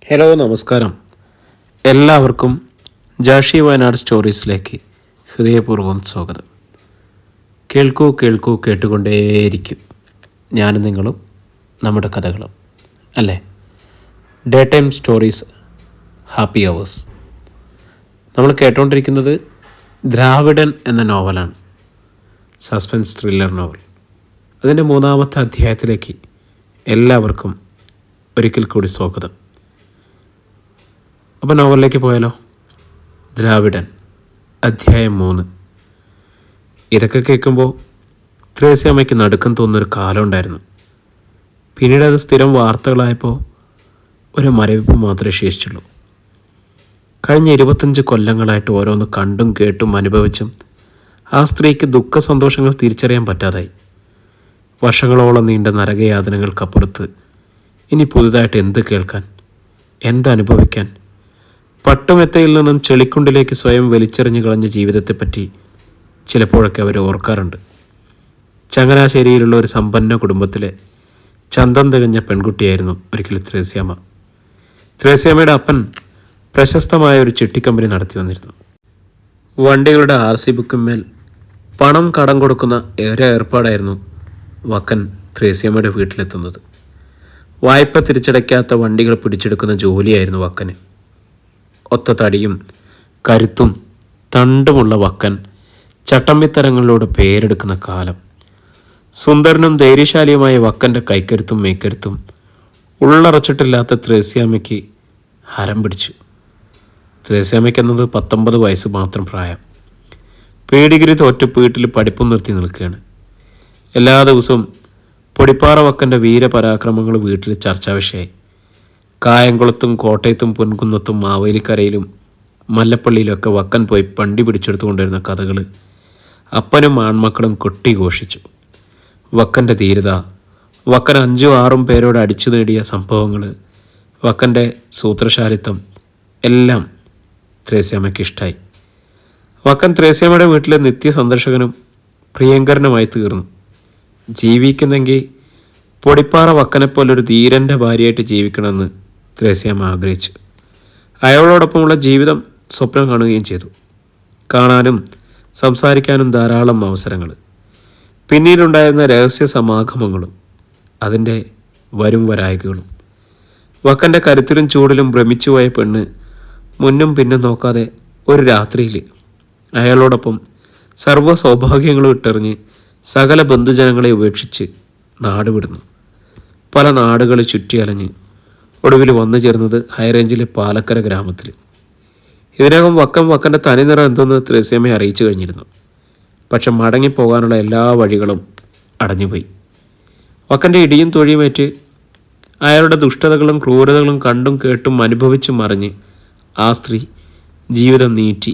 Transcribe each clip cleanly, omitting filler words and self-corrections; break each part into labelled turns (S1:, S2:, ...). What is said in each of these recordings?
S1: Hello നമസ്കാരം. എല്ലാവർക്കും ജാഷി വയനാട് സ്റ്റോറീസിലേക്ക് ഹൃദയപൂർവ്വം സ്വാഗതം. കേൾക്കൂ കേൾക്കൂ കേട്ടുകൊണ്ടേയിരിക്കും. ഞാനും നിങ്ങളും നമ്മുടെ കഥകളും അല്ലേ. Day time stories, happy hours. നമ്മൾ കേട്ടുകൊണ്ടിരിക്കുന്നത് ദ്രാവിഡൻ എന്ന നോവലാണ്. Suspense thriller novel. അതിൻ്റെ 3-ാമത്തെ അധ്യായത്തിലേക്ക് എല്ലാവർക്കും ഒരിക്കൽ കൂടി സ്വാഗതം. അപ്പോൾ നോവലിലേക്ക് പോയാലോ. ദ്രാവിഡൻ അധ്യായം 3. ഇതൊക്കെ കേൾക്കുമ്പോൾ ത്രേസ്യാമ്മയ്ക്ക് നടുക്കം തോന്നുന്നൊരു കാലം ഉണ്ടായിരുന്നു. പിന്നീട് അത് സ്ഥിരം വാർത്തകളായപ്പോൾ ഒരു മരവിപ്പ് മാത്രമേ ശേഷിച്ചുള്ളൂ. കഴിഞ്ഞ 25 കൊല്ലങ്ങളായിട്ട് ഓരോന്ന് കണ്ടും കേട്ടും അനുഭവിച്ചും ആ സ്ത്രീക്ക് ദുഃഖസന്തോഷങ്ങൾ തിരിച്ചറിയാൻ പറ്റാതായി. വർഷങ്ങളോളം നീണ്ട നരകയാതനകൾക്കപ്പുറത്ത് ഇനി പുതുതായിട്ട് എന്ത് കേൾക്കാൻ, എന്തനുഭവിക്കാൻ? പട്ടുമെത്തയിൽ നിന്നും ചെളിക്കുണ്ടിലേക്ക് സ്വയം വലിച്ചെറിഞ്ഞു കളഞ്ഞ ജീവിതത്തെപ്പറ്റി ചിലപ്പോഴൊക്കെ അവർ ഓർക്കാറുണ്ട്. ചങ്ങനാശ്ശേരിയിലുള്ള ഒരു സമ്പന്ന കുടുംബത്തിലെ ചന്തം തികഞ്ഞ പെൺകുട്ടിയായിരുന്നു ഒരിക്കൽ ത്രേസ്യാമ്മ. ത്രേസ്യാമ്മയുടെ അപ്പൻ പ്രശസ്തമായ ഒരു ചിട്ടിക്കമ്പനി നടത്തി വന്നിരുന്നു. വണ്ടികളുടെ RC ബുക്കുമേൽ പണം കടം കൊടുക്കുന്ന ഒരു ഏർപ്പാടായിരുന്നു വക്കൻ ത്രേസ്യാമ്മയുടെ വീട്ടിലെത്തുന്നത്. വായ്പ തിരിച്ചടയ്ക്കാത്ത വണ്ടികൾ പിടിച്ചെടുക്കുന്ന ജോലിയായിരുന്നു വക്കന്. ഒത്ത തടിയും കരുത്തും തണ്ടുമുള്ള വക്കൻ ചട്ടമ്പിത്തരങ്ങളിലൂടെ പേരെടുക്കുന്ന കാലം. സുന്ദരനും ധൈര്യശാലിയുമായ വക്കൻ്റെ കൈക്കരുത്തും മേക്കരുത്തും ഉള്ളറച്ചിട്ടില്ലാത്ത ത്രേസ്യാമ്മയ്ക്ക് ഹരം പിടിച്ചു. ത്രേസ്യാമ്മയ്ക്കെന്നത് 19 വയസ്സ് മാത്രം പ്രായം. പേടിഗിരി തോറ്റ് വീട്ടിൽ പഠിപ്പും നിർത്തി നിൽക്കുകയാണ്. എല്ലാ ദിവസവും പൊടിപ്പാറ വക്കൻ്റെ വീരപരാക്രമങ്ങൾ വീട്ടിൽ ചർച്ചാ വിഷയമായി. കായംകുളത്തും കോട്ടയത്തും പൊൻകുന്നത്തും മാവേലിക്കരയിലും മല്ലപ്പള്ളിയിലൊക്കെ വക്കൻ പോയി പണ്ടി പിടിച്ചെടുത്തുകൊണ്ടിരുന്ന കഥകൾ അപ്പനും ആൺമക്കളും കൊട്ടിഘോഷിച്ചു. വക്കൻ്റെ ധീരത, വക്കൻ 5-6 പേരോട് അടിച്ചു നേടിയ സംഭവങ്ങൾ, വക്കൻ്റെ സൂത്രശാലിത്വം എല്ലാം ത്രേസ്യാമ്മയ്ക്ക് ഇഷ്ടമായി. വക്കൻ ത്രേസ്യാമ്മയുടെ വീട്ടിലെ നിത്യസന്ദർശകനും പ്രിയങ്കരനുമായി തീർന്നു. ജീവിക്കുന്നെങ്കിൽ പൊടിപ്പാറ വക്കനെപ്പോലൊരു ധീരൻ്റെ ഭാര്യയായിട്ട് ജീവിക്കണമെന്ന് ത്രേസ്യാമ്മ ആഗ്രഹിച്ചു. അയാളോടൊപ്പമുള്ള ജീവിതം സ്വപ്നം കാണുകയും ചെയ്തു. കാണാനും സംസാരിക്കാനും ധാരാളം അവസരങ്ങൾ. പിന്നീടുണ്ടായിരുന്ന രഹസ്യ സമാഗമങ്ങളും അതിൻ്റെ വരും വരായികകളും. വക്കൻ്റെ കരുത്തിലും ചൂടിലും ഭ്രമിച്ചുപോയ പെണ്ണ് മുന്നും പിന്നും നോക്കാതെ ഒരു രാത്രിയിൽ അയാളോടൊപ്പം സർവ്വ സൗഭാഗ്യങ്ങളും ഇട്ടെറിഞ്ഞ് സകല ബന്ധുജനങ്ങളെ ഉപേക്ഷിച്ച് നാടുവിടുന്നു. പല നാടുകൾ ചുറ്റിയലഞ്ഞ് ഒടുവിൽ വന്നു ചേർന്നത് ഹൈറേഞ്ചിലെ പാലക്കര ഗ്രാമത്തിൽ. ഇതിനകം വക്കൻ്റെ തനിനിറം എന്തെന്ന് ത്രേസ്യാമ്മയെ അറിയിച്ചു കഴിഞ്ഞിരുന്നു. പക്ഷെ മടങ്ങിപ്പോകാനുള്ള എല്ലാ വഴികളും അടഞ്ഞുപോയി. വക്കൻ്റെ ഇടിയും തൊഴിയുമേറ്റ് അയാളുടെ ദുഷ്ടതകളും ക്രൂരതകളും കണ്ടും കേട്ടും അനുഭവിച്ചും മറിഞ്ഞ് ആ സ്ത്രീ ജീവിതം നീട്ടി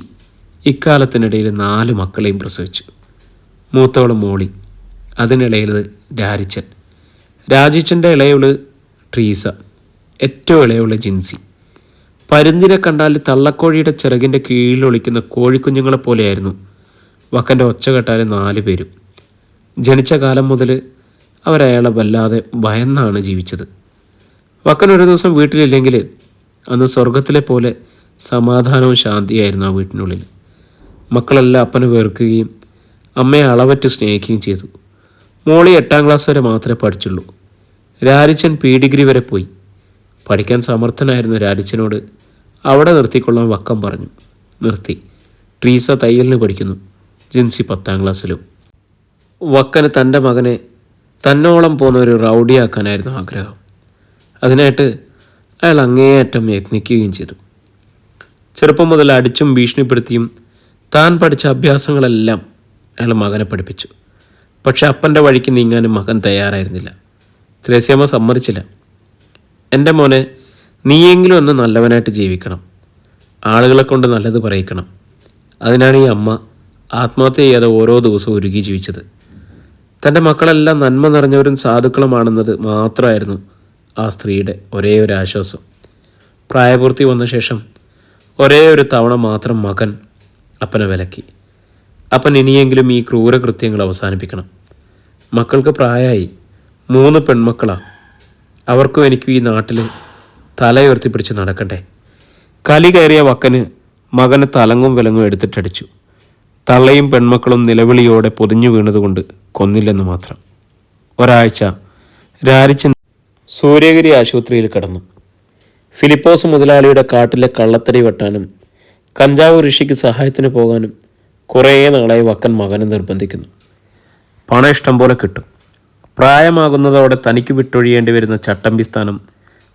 S1: ഇക്കാലത്തിനിടയിൽ 4 മക്കളെയും പ്രസവിച്ചു. മൂത്തവള് മോളി, അതിനിടയിലത് രാജിച്ചൻ, രാജിച്ചൻ്റെ ഇളയവള് ട്രീസ, ഏറ്റവും ഇളയവള് ജിൻസി. പരുന്തിനെ കണ്ടാൽ തള്ളക്കോഴിയുടെ ചിറകിൻ്റെ കീഴിൽ ഒളിക്കുന്ന കോഴിക്കുഞ്ഞുങ്ങളെപ്പോലെയായിരുന്നു വക്കൻ്റെ ഒച്ച കേട്ടാൽ 4 പേരും. ജനിച്ച കാലം മുതൽ അവരയാളെ വല്ലാതെ ഭയന്നാണ് ജീവിച്ചത്. വക്കൻ ഒരു ദിവസം വീട്ടിലില്ലെങ്കിൽ അന്ന് സ്വർഗത്തിലെ പോലെ സമാധാനവും ശാന്തിയായിരുന്നു ആ വീട്ടിനുള്ളിൽ. മക്കളെല്ലാം അപ്പനെ വെറുക്കുകയും അമ്മയെ അളവറ്റ് സ്നേഹിക്കുകയും ചെയ്തു. മോളി 8ാം ക്ലാസ് വരെ മാത്രമേ പഠിച്ചുള്ളൂ. രാജിച്ചൻ PG വരെ പോയി. പഠിക്കാൻ സമർത്ഥനായിരുന്നു രാജിച്ചനോട് അവിടെ നിർത്തിക്കൊള്ളാൻ വക്കം പറഞ്ഞു. നിർത്തി. ട്രീസ തയ്യലിന് പഠിക്കുന്നു. ജിൻസി 10ാം ക്ലാസ്സിലും. വക്കന് തൻ്റെ മകനെ തന്നോളം പോകുന്ന ഒരു റൗഡിയാക്കാനായിരുന്നു ആഗ്രഹം. അതിനായിട്ട് അയാൾ അങ്ങേയറ്റം യത്നിക്കുകയും ചെയ്തു. ചെറുപ്പം മുതൽ അടിച്ചും ഭീഷണിപ്പെടുത്തിയും താൻ പഠിച്ച അഭ്യാസങ്ങളെല്ലാം അയാൾ മകനെ പഠിപ്പിച്ചു. പക്ഷെ അപ്പൻ്റെ വഴിക്ക് നീങ്ങാനും മകൻ തയ്യാറായിരുന്നില്ല. ത്രേസ്യാമ്മ സമ്മതിച്ചില്ല. എൻ്റെ മോനെ, നീയെങ്കിലും ഒന്ന് നല്ലവനായിട്ട് ജീവിക്കണം, ആളുകളെ കൊണ്ട് നല്ലത് പറയിക്കണം. അതിനാണ് ഈ അമ്മ ആത്മഹത്യ ചെയ്യാതെ ഓരോ ദിവസവും ഒരുങ്ങി ജീവിച്ചത്. തൻ്റെ മക്കളെല്ലാം നന്മ നിറഞ്ഞവരും സാധുക്കളുമാണെന്നത് മാത്രമായിരുന്നു ആ സ്ത്രീയുടെ ഒരേ ഒരു ആശ്വാസം. പ്രായപൂർത്തി വന്ന ശേഷം ഒരേ ഒരു തവണ മാത്രം മകൻ അപ്പനെ വിലക്കി. അപ്പൻ ഇനിയെങ്കിലും ഈ ക്രൂരകൃത്യങ്ങൾ അവസാനിപ്പിക്കണം. മക്കൾക്ക് പ്രായമായി. 3 പെൺമക്കളാണ്. അവർക്കും എനിക്കും ഈ നാട്ടിൽ തലയുയർത്തിപ്പിടിച്ച് നടക്കണ്ടേ? കലി കയറിയ വക്കന് മകന് തലങ്ങും വിലങ്ങും എടുത്തിട്ടടിച്ചു. തള്ളയും പെൺമക്കളും നിലവിളിയോടെ പൊതിഞ്ഞു വീണതുകൊണ്ട് കൊന്നില്ലെന്ന് മാത്രം. ഒരാഴ്ച രാരിച്ചൻ സൂര്യഗിരി ആശുപത്രിയിൽ കിടന്നു. ഫിലിപ്പോസ് മുതലാളിയുടെ കാട്ടിലെ കള്ളത്തടി വെട്ടാനും കഞ്ചാവ് ഋഷിക്ക് സഹായത്തിന് പോകാനും കുറേ നാളായി വക്കൻ മകനെ നിർബന്ധിക്കുന്നു. പണം ഇഷ്ടം പോലെ കിട്ടും. പ്രായമാകുന്നതോടെ തനിക്ക് വിട്ടൊഴിയേണ്ടി വരുന്ന ചട്ടമ്പി സ്ഥാനം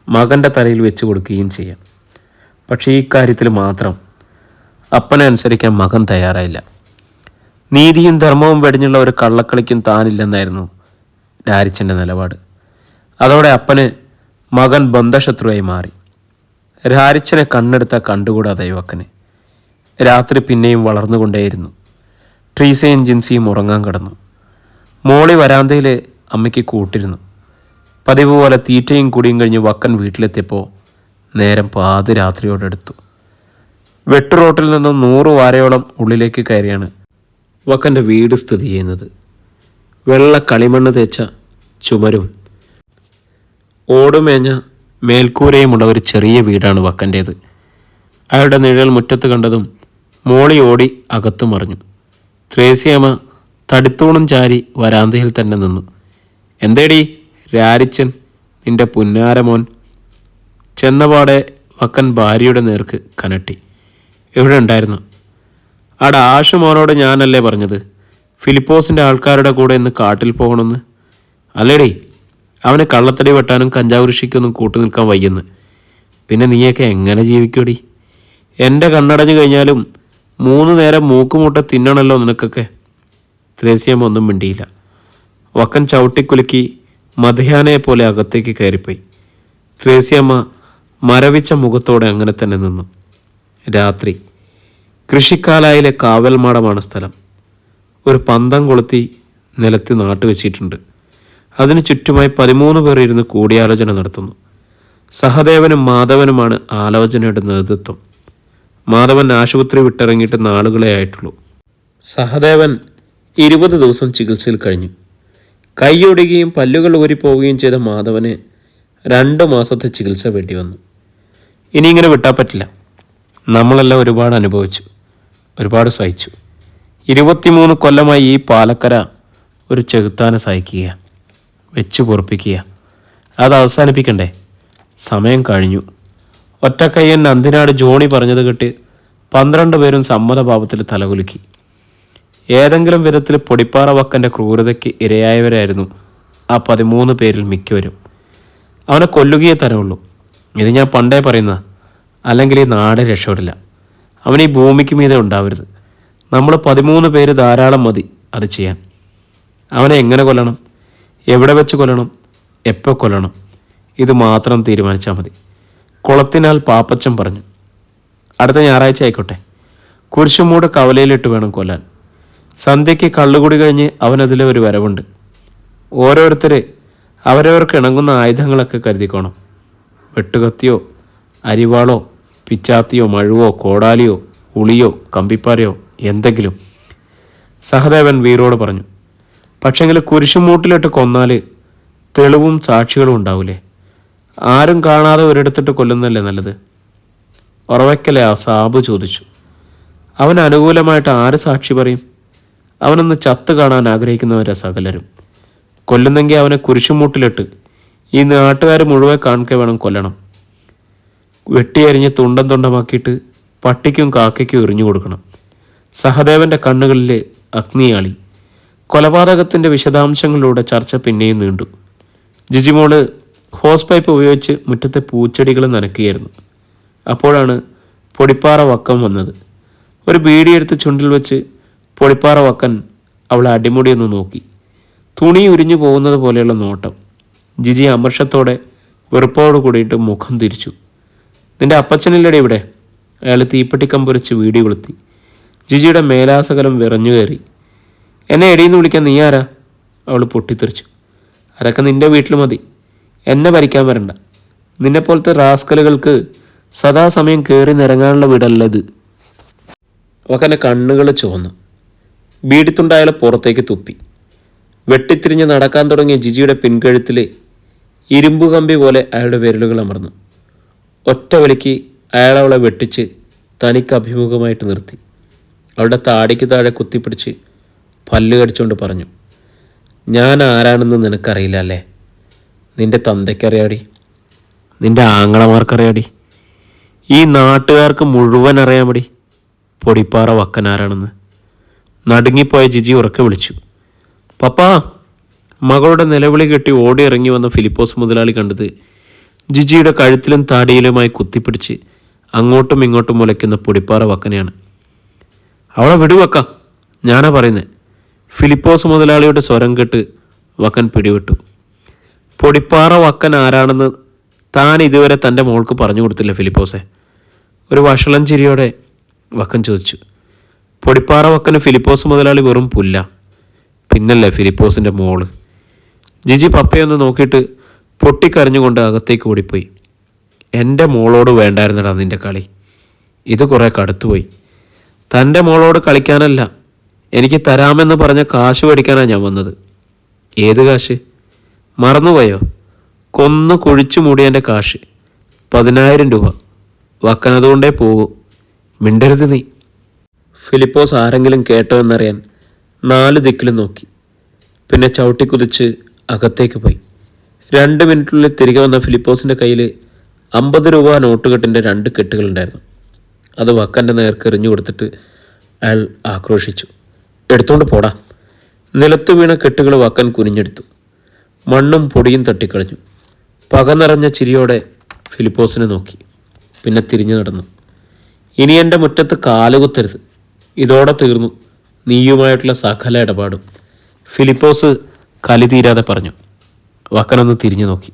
S1: മകൻ്റെ തലയിൽ വെച്ച് കൊടുക്കുകയും ചെയ്യാം. പക്ഷേ ഈ കാര്യത്തിൽ മാത്രം അപ്പനെ അനുസരിക്കാൻ മകൻ തയ്യാറായില്ല. നീതിയും ധർമ്മവും വെടിഞ്ഞുള്ള ഒരു കള്ളക്കളിക്കും താനില്ലെന്നായിരുന്നു രാരിച്ചൻ്റെ നിലപാട്. അതോടെ അപ്പന് മകൻ ബന്ധശത്രുവായി മാറി. രാരിച്ചനെ കണ്ണെടുത്ത കണ്ടുകൂടാതായി വക്കന്. രാത്രി പിന്നെയും വളർന്നുകൊണ്ടേയിരുന്നു. ട്രീസയും ജിൻസിയും ഉറങ്ങാൻ കിടന്നു. മോളി വരാന്തയിൽ അമ്മയ്ക്ക് കൂട്ടിരുന്നു. പതിവ് പോലെ തീറ്റയും കുടിയും കഴിഞ്ഞ് വക്കൻ വീട്ടിലെത്തിയപ്പോൾ നേരം പാതിരാത്രിയോടെടുത്തു. വെട്ടുറോട്ടിൽ നിന്നും 100 വാരയോളം ഉള്ളിലേക്ക് കയറിയാണ് വക്കൻ്റെ വീട് സ്ഥിതി ചെയ്യുന്നത്. വെള്ള കളിമണ്ണ് തേച്ച ചുമരും ഓടുമേഞ്ഞ മേൽക്കൂരയുമുള്ള ഒരു ചെറിയ വീടാണ് വക്കൻ്റേത്. അയാളുടെ നിഴൽ മുറ്റത്ത് കണ്ടതും മോളി ഓടി അകത്തു മറിഞ്ഞു. ത്രേസ്യാമ്മ തടിത്തൂണും ചാരി വരാന്തയിൽ തന്നെ നിന്നു. എന്തേടി രാരിച്ചൻ, നിന്റെ പുന്നാരമോൻ? ചെന്നപാടെ വക്കൻ ഭാര്യയുടെ നേർക്ക് കനട്ടി. എവിടെ ഉണ്ടായിരുന്നു? ആടെ ആഷുമോനോട് ഞാനല്ലേ പറഞ്ഞത് ഫിലിപ്പോസിൻ്റെ ആൾക്കാരുടെ കൂടെ ഇന്ന് കാട്ടിൽ പോകണമെന്ന്? അല്ലേടി, അവന് കള്ളത്തടി വെട്ടാനും കഞ്ചാവ് കൃഷിക്കൊന്നും കൂട്ടു നിൽക്കാൻ വയ്യെന്ന്. പിന്നെ നീയൊക്കെ എങ്ങനെ ജീവിക്കൂടി? എൻ്റെ കണ്ണടഞ്ഞു കഴിഞ്ഞാലും 3 നേരം മൂക്കുമുട്ട തിന്നണമല്ലോ നിനക്കൊക്കെ. ത്രേസ്യാമ്മ ഒന്നും മിണ്ടിയില്ല. വക്കൻ ചവിട്ടിക്കുലുക്കി മധ്യാനയെ പോലെ അകത്തേക്ക് കയറിപ്പോയി. ത്രേസ്യാമ്മ മരവിച്ച മുഖത്തോടെ അങ്ങനെ തന്നെ നിന്നു. രാത്രി. കൃഷിക്കാലായിലെ കാവൽമാടമാണ് സ്ഥലം. ഒരു പന്തം കൊളുത്തി നിലത്ത് നാട്ടുവെച്ചിട്ടുണ്ട്. അതിനു ചുറ്റുമായി 13 പേർ ഇരുന്ന് കൂടിയാലോചന നടത്തുന്നു. സഹദേവനും മാധവനുമാണ് ആലോചനയുടെ നേതൃത്വം. മാധവൻ ആശുപത്രി വിട്ടിറങ്ങിയിട്ട് നാളുകളേ ആയിട്ടുള്ളൂ. സഹദേവൻ 20 ദിവസം ചികിത്സയിൽ കഴിഞ്ഞു. കൈയൊടുകയും പല്ലുകൾ ഊരിപ്പോവുകയും ചെയ്ത മാധവന് 2 മാസത്തെ ചികിത്സ വേണ്ടി വന്നു. ഇനി ഇങ്ങനെ വിട്ടാൽ പറ്റില്ല. നമ്മളെല്ലാം ഒരുപാട് അനുഭവിച്ചു, ഒരുപാട് സഹിച്ചു. 23 കൊല്ലമായി ഈ പാലക്കര ഒരു ചെകുത്താനെ സഹിക്കുക, വെച്ച് പൊറപ്പിക്കുക. അത് അവസാനിപ്പിക്കണ്ടേ? സമയം കഴിഞ്ഞു. ഒറ്റക്കയ്യൻ നന്ദിനാട് ജോണി പറഞ്ഞത് കേട്ട് 12 പേരും സമ്മതഭാവത്തിൽ തലകുലുക്കി. ഏതെങ്കിലും വിധത്തിൽ പൊടിപ്പാറ വക്കൻ്റെ ക്രൂരതയ്ക്ക് ഇരയായവരായിരുന്നു ആ 13 പേരിൽ മിക്കവരും. അവനെ കൊല്ലുകയേ തരമുള്ളൂ. ഇത് ഞാൻ പണ്ടേ പറയുന്ന, അല്ലെങ്കിൽ ഈ നാട് രക്ഷപ്പെടില്ല. അവൻ ഈ ഭൂമിക്ക് മീതെ ഉണ്ടാവരുത്. നമ്മൾ 13 പേര് ധാരാളം മതി അത് ചെയ്യാൻ. അവനെ എങ്ങനെ കൊല്ലണം, എവിടെ വെച്ച് കൊല്ലണം, എപ്പോൾ കൊല്ലണം, ഇത് മാത്രം തീരുമാനിച്ചാൽ മതി. കുളത്തിനാൽ പാപ്പച്ചൻ പറഞ്ഞു. അടുത്ത ഞായറാഴ്ച ആയിക്കോട്ടെ. കുരിശുമൂട് കവലയിലിട്ട് വേണം കൊല്ലാൻ. സന്ധ്യയ്ക്ക് കള്ളുകുടി കഴിഞ്ഞ് അവനതിലെ ഒരു വരവുണ്ട്. ഓരോരുത്തർ അവരവർക്ക് ഇണങ്ങുന്ന ആയുധങ്ങളൊക്കെ കരുതിക്കോണം. വെട്ടുകത്തിയോ അരിവാളോ പിച്ചാത്തിയോ മഴുവോ കോടാലിയോ ഉളിയോ കമ്പിപ്പാരയോ എന്തെങ്കിലും. സഹദേവൻ വീരോട് പറഞ്ഞു. പക്ഷെങ്കിൽ കുരിശുമൂട്ടിലിട്ട് കൊന്നാൽ തെളിവും സാക്ഷികളും ഉണ്ടാവില്ലേ? ആരും കാണാതെ ഒരിടത്തിട്ട് കൊല്ലുന്നല്ലേ നല്ലത്? ഉറവയ്ക്കലെ ആ സാബു ചോദിച്ചു. അവന് അനുകൂലമായിട്ട് ആര് സാക്ഷി പറയും? അവനൊന്ന് ചത്ത് കാണാൻ ആഗ്രഹിക്കുന്നവരാ സകലരും. കൊല്ലുന്നെങ്കിൽ അവനെ കുരിശുമൂട്ടിലിട്ട് ഈ നാട്ടുകാർ മുഴുവൻ കാണിക്കെ വേണം കൊല്ലണം. വെട്ടിയരിഞ്ഞ് തുണ്ടം തുണ്ടമാക്കിയിട്ട് പട്ടിക്കും കാക്കയ്ക്കും എറിഞ്ഞു കൊടുക്കണം. സഹദേവൻ്റെ കണ്ണുകളിൽ അഗ്നിയാളി. കൊലപാതകത്തിൻ്റെ വിശദാംശങ്ങളിലൂടെ ചർച്ച പിന്നെയും നീണ്ടു. ജിജിമോള് ഹോസ് പൈപ്പ് ഉപയോഗിച്ച് മുറ്റത്തെ പൂച്ചെടികൾ നനയ്ക്കുകയായിരുന്നു. അപ്പോഴാണ് പൊടിപ്പാറ വക്കം വന്നത്. ഒരു ബീഡിയെടുത്ത് ചുണ്ടിൽ വെച്ച് പൊടിപ്പാറ വക്കൻ അവളെ അടിമുടിയൊന്ന് നോക്കി. തുണി ഉരിഞ്ഞു പോകുന്നത് പോലെയുള്ള നോട്ടം. ജിജി അമർഷത്തോടെ വെറുപ്പോട് കൂടിയിട്ട് മുഖം തിരിച്ചു. നിന്റെ അപ്പച്ചനില്ലടെ ഇവിടെ? അയാൾ തീപ്പെട്ടിക്കമ്പുരച്ച് വീടി കൊളുത്തി. ജിജിയുടെ മേലാസകലം വിറഞ്ഞു കയറി. എന്നെ എടിയെന്ന് വിളിക്കാൻ നീ ആരാ? അവൾ പൊട്ടിത്തെറിച്ചു. അതൊക്കെ നിന്റെ വീട്ടിൽ മതി, എന്നെ ഭരിക്കാൻ വരണ്ട. നിന്നെപ്പോലത്തെ റാസ്കലുകൾക്ക് സദാസമയം കയറി നിറങ്ങാനുള്ള വീടല്ലത്. വക്കൻ്റെ കണ്ണുകൾ ചുവന്നു. ബീഡിത്തുണ്ടയാളെ പുറത്തേക്ക് തുപ്പി. വെട്ടിത്തിരിഞ്ഞ് നടക്കാൻ തുടങ്ങിയ ജിജിയുടെ പിൻകഴുത്തിൽ ഇരുമ്പു കമ്പി പോലെ അയാളുടെ വിരലുകൾ അമർന്നു. ഒറ്റ വലിക്ക് അയാൾ അവളെ വെട്ടിച്ച് തനിക്ക് അഭിമുഖമായിട്ട് നിർത്തി. അവളുടെ താടിക്ക് താഴെ കുത്തിപ്പിടിച്ച് പല്ല് കടിച്ചുകൊണ്ട് പറഞ്ഞു, ഞാൻ ആരാണെന്ന് നിനക്കറിയില്ല അല്ലേ? നിൻ്റെ തന്തയ്ക്കറിയാടി, നിൻ്റെ ആങ്ങളമാർക്കറിയാടി, ഈ നാട്ടുകാർക്ക് മുഴുവൻ അറിയാമടി പൊടിപ്പാറ വക്കൻ ആരാണെന്ന്. നടുങ്ങിപ്പോയ ജിജി ഉറക്കെ വിളിച്ചു, പപ്പാ. മകളുടെ നിലവിളി കെട്ടി ഓടി ഇറങ്ങി വന്ന ഫിലിപ്പോസ് മുതലാളി കണ്ടത് ജിജിയുടെ കഴുത്തിലും താടിയിലുമായി കുത്തിപ്പിടിച്ച് അങ്ങോട്ടും ഇങ്ങോട്ടും മുലയ്ക്കുന്ന പൊടിപ്പാറ വക്കനെയാണ്. അവളെ വിടുവക്ക, ഞാനാ പറയുന്നത്. ഫിലിപ്പോസ് മുതലാളിയുടെ സ്വരം കേട്ട് വക്കൻ പിടിവിട്ടു. പൊടിപ്പാറ വക്കൻ ആരാണെന്ന് താൻ ഇതുവരെ തൻ്റെ മോൾക്ക് പറഞ്ഞു കൊടുത്തില്ല ഫിലിപ്പോസെ? ഒരു വഷളൻ ചിരിയോടെ വക്കൻ ചോദിച്ചു. പൊടിപ്പാറ വക്കന് ഫിലിപ്പോസ് മുതലാളി വെറും പുല്ല, പിന്നല്ലേ ഫിലിപ്പോസിൻ്റെ മോള്. ജിജി പപ്പയൊന്ന് നോക്കിയിട്ട് പൊട്ടിക്കരഞ്ഞുകൊണ്ട് അകത്തേക്ക് ഓടിപ്പോയി. എൻ്റെ മോളോട് വേണ്ടായിരുന്നടാ നിൻ്റെ കളി, ഇത് കുറേ കടുത്തുപോയി. തൻ്റെ മോളോട് കളിക്കാനല്ല, എനിക്ക് തരാമെന്ന് പറഞ്ഞ കാശ് മേടിക്കാനാണ് ഞാൻ വന്നത്. ഏത് കാശ്? മറന്നുപോയോ? കൊന്നു കുഴിച്ചു മൂടിയൻ്റെ കാശ്, 10,000 രൂപ. വക്കനതുകൊണ്ടേ പോകൂ, മിണ്ടരുത് നീ. ഫിലിപ്പോസ് ആരെങ്കിലും കേട്ടോ എന്നറിയാൻ 4 ദിക്കിലും നോക്കി. പിന്നെ ചവിട്ടിക്കുതിച്ച് അകത്തേക്ക് പോയി. 2 മിനിറ്റിനുള്ളിൽ തിരികെ വന്ന ഫിലിപ്പോസിൻ്റെ കയ്യിൽ 50 രൂപ നോട്ടുകെട്ടിൻ്റെ 2 കെട്ടുകളുണ്ടായിരുന്നു. അത് വക്കൻ്റെ നേർക്ക് എറിഞ്ഞു കൊടുത്തിട്ട് അയാൾ ആക്രോശിച്ചു, എടുത്തുകൊണ്ട് പോടാ. നിലത്ത് വീണ കെട്ടുകൾ വക്കൻ കുനിഞ്ഞെടുത്തു. മണ്ണും പൊടിയും തട്ടിക്കളഞ്ഞു. പക നിറഞ്ഞ ചിരിയോടെ ഫിലിപ്പോസിനെ നോക്കി. പിന്നെ തിരിഞ്ഞു നടന്നു. ഇനി എൻ്റെ മുറ്റത്ത് കാലുകുത്തരുത്, ഇതോടെ തീർന്നു നീയുമായിട്ടുള്ള സകല ഇടപാടും, ഫിലിപ്പോസ് കലി തീരാതെ പറഞ്ഞു. വക്കനൊന്ന് തിരിഞ്ഞു നോക്കി.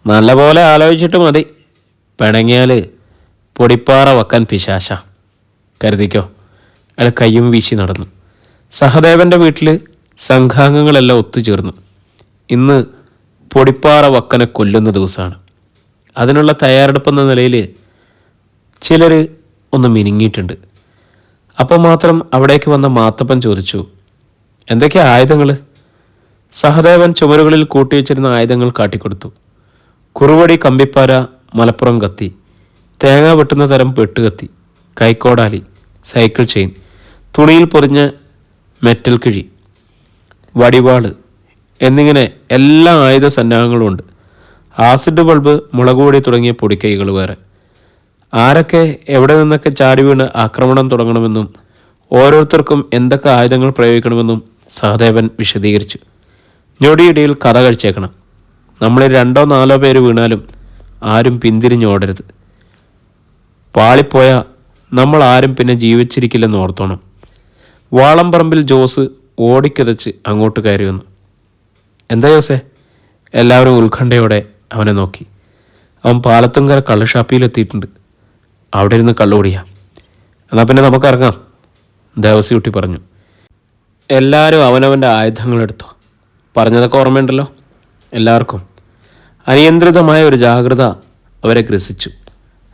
S1: നല്ലപോലെ ആലോചിച്ചിട്ട് മതി, പിണങ്ങിയാൽ പൊടിപ്പാറ വക്കൻ പിശാശ, കരുതിക്കോ. അയാൾ കയ്യും വീശി നടന്നു. സഹദേവൻ്റെ വീട്ടിൽ സംഘാംഗങ്ങളെല്ലാം ഒത്തുചേർന്നു. ഇന്ന് പൊടിപ്പാറ വക്കനെ കൊല്ലുന്ന ദിവസമാണ്. അതിനുള്ള തയ്യാറെടുപ്പെന്ന നിലയിൽ ചിലർ ഒന്ന് മിനുങ്ങിയിട്ടുണ്ട്. അപ്പം മാത്രം അവിടേക്ക് വന്ന മാത്തപ്പൻ ചോദിച്ചു, എന്തൊക്കെയാ ആയുധങ്ങൾ? സഹദേവൻ ചുമരുകളിൽ കൂട്ടിവെച്ചിരുന്ന ആയുധങ്ങൾ കാട്ടിക്കൊടുത്തു. കുറുവടി, കമ്പിപ്പാര, മലപ്പുറം കത്തി, തേങ്ങ വെട്ടുന്ന തരം വെട്ടുകത്തി, കൈക്കോടാലി, സൈക്കിൾ ചെയിൻ, തുണിയിൽ പൊതിഞ്ഞ മെറ്റൽ കിഴി, വടിവാള് എന്നിങ്ങനെ എല്ലാ ആയുധ സന്നാഹങ്ങളും ഉണ്ട്. ആസിഡ് ബൾബ്, മുളകുപൊടി തുടങ്ങിയ പൊടിക്കൈകൾ വേറെ. ആരൊക്കെ എവിടെ നിന്നൊക്കെ ചാടി വീണ് ആക്രമണം തുടങ്ങണമെന്നും ഓരോരുത്തർക്കും എന്തൊക്കെ ആയുധങ്ങൾ പ്രയോഗിക്കണമെന്നും സഹദേവൻ വിശദീകരിച്ചു. ഞൊടിയിടയിൽ കഥ കഴിച്ചേക്കണം. നമ്മളിൽ 2-4 പേര് വീണാലും ആരും പിന്തിരിഞ്ഞോടരുത്. പാളിപ്പോയാൽ നമ്മൾ ആരും പിന്നെ ജീവിച്ചിരിക്കില്ലെന്ന് ഓർത്തോണം. വാളംപറമ്പിൽ ജോസ് ഓടിക്കിതച്ച് അങ്ങോട്ട് കയറി വന്നു. എന്താ ജോസേ? എല്ലാവരും ഉത്കണ്ഠയോടെ അവനെ നോക്കി. അവൻ പാലത്തുങ്കര കള്ളുഷാപ്പിയിലെത്തിയിട്ടുണ്ട്, അവിടെ ഇരുന്ന് കള്ളുകൂടിയാ. എന്നാൽ പിന്നെ നമുക്കിറങ്ങാം, ദേവസിക്കുട്ടി പറഞ്ഞു. എല്ലാവരും അവനവൻ്റെ ആയുധങ്ങളെടുത്തോ, പറഞ്ഞതൊക്കെ ഓർമ്മയുണ്ടല്ലോ എല്ലാവർക്കും. അനിയന്ത്രിതമായ ഒരു ജാഗ്രത അവരെ ഗ്രസിച്ചു.